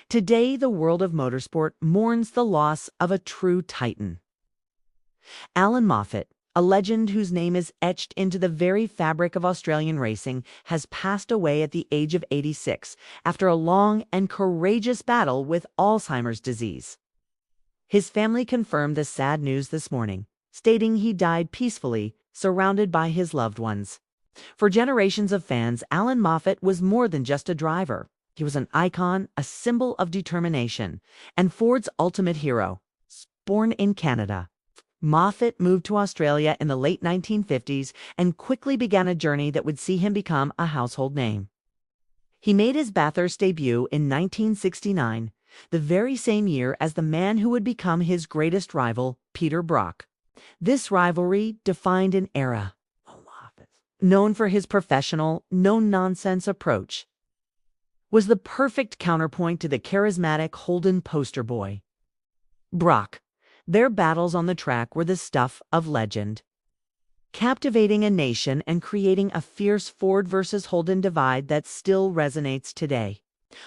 Today, the world of motorsport mourns the loss of a true titan. Allan Moffat, a legend whose name is etched into the very fabric of Australian racing, has passed away at the age of 86 after a long and courageous battle with Alzheimer's disease. His family confirmed the sad news this morning, stating he died peacefully, surrounded by his loved ones. For generations of fans, Allan Moffat was more than just a driver. He was an icon, a symbol of determination, and Ford's ultimate hero. Born in Canada, Moffat moved to Australia in the late 1950s and quickly began a journey that would see him become a household name. He made his Bathurst debut in 1969, the very same year as the man who would become his greatest rival, Peter Brock. This rivalry defined an era. Known for his professional, no-nonsense approach, was the perfect counterpoint to the charismatic Holden poster boy, Brock. Their battles on the track were the stuff of legend, captivating a nation and creating a fierce Ford versus Holden divide that still resonates today.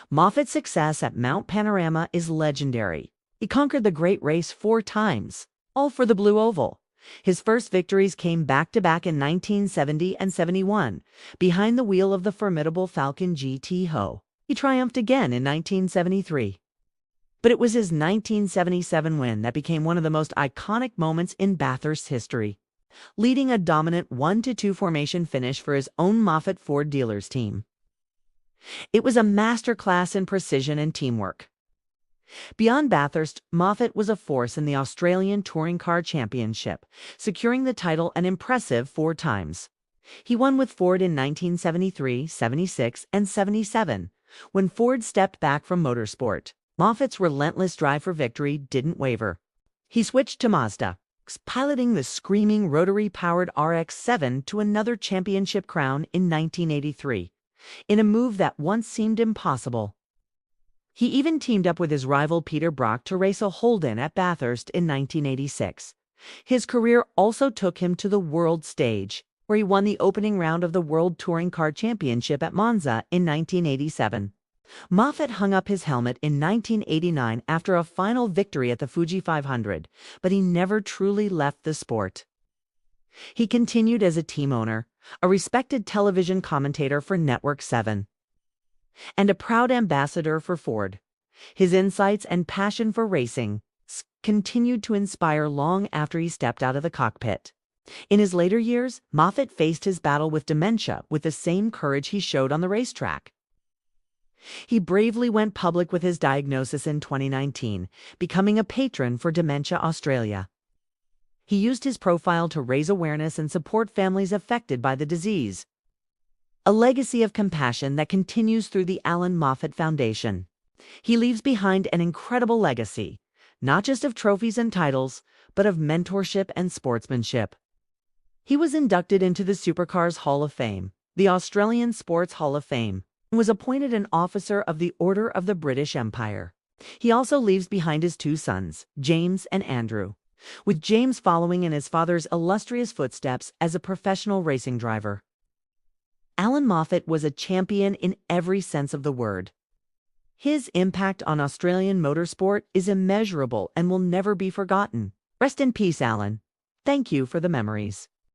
Moffat's success at Mount Panorama is legendary. He conquered the great race 4 times, all for the Blue Oval. His first victories came back-to-back in 1970 and 71, behind the wheel of the formidable Falcon GT Ho. He triumphed again in 1973. But it was his 1977 win that became one of the most iconic moments in Bathurst's history, leading a dominant 1-2 formation finish for his own Moffat Ford dealers team. It was a masterclass in precision and teamwork. Beyond Bathurst, Moffat was a force in the Australian Touring Car Championship, securing the title an impressive 4 times. He won with Ford in 1973, 76, and 77. When Ford stepped back from Motorsport, Moffat's relentless drive for victory didn't waver. He switched to Mazda, piloting the screaming rotary-powered RX-7 to another championship crown in 1983, in a move that once seemed impossible. He even teamed up with his rival Peter Brock to race a Holden at Bathurst in 1986. His career also took him to the world stage, where he won the opening round of the World Touring Car Championship at Monza in 1987. Moffat hung up his helmet in 1989 after a final victory at the Fuji 500, but he never truly left the sport. He continued as a team owner, a respected television commentator for Network 7, and a proud ambassador for Ford. His insights and passion for racing continued to inspire long after he stepped out of the cockpit. In his later years, Moffat faced his battle with dementia with the same courage he showed on the racetrack. He bravely went public with his diagnosis in 2019, becoming a patron for Dementia Australia. He used his profile to raise awareness and support families affected by the disease, a legacy of compassion that continues through the Allan Moffat Foundation. He leaves behind an incredible legacy, not just of trophies and titles, but of mentorship and sportsmanship. He was inducted into the Supercars Hall of Fame, the Australian Sports Hall of Fame, and was appointed an officer of the Order of the British Empire. He also leaves behind his 2 sons, James and Andrew, with James following in his father's illustrious footsteps as a professional racing driver. Allan Moffat was a champion in every sense of the word. His impact on Australian motorsport is immeasurable and will never be forgotten. Rest in peace, Allan. Thank you for the memories.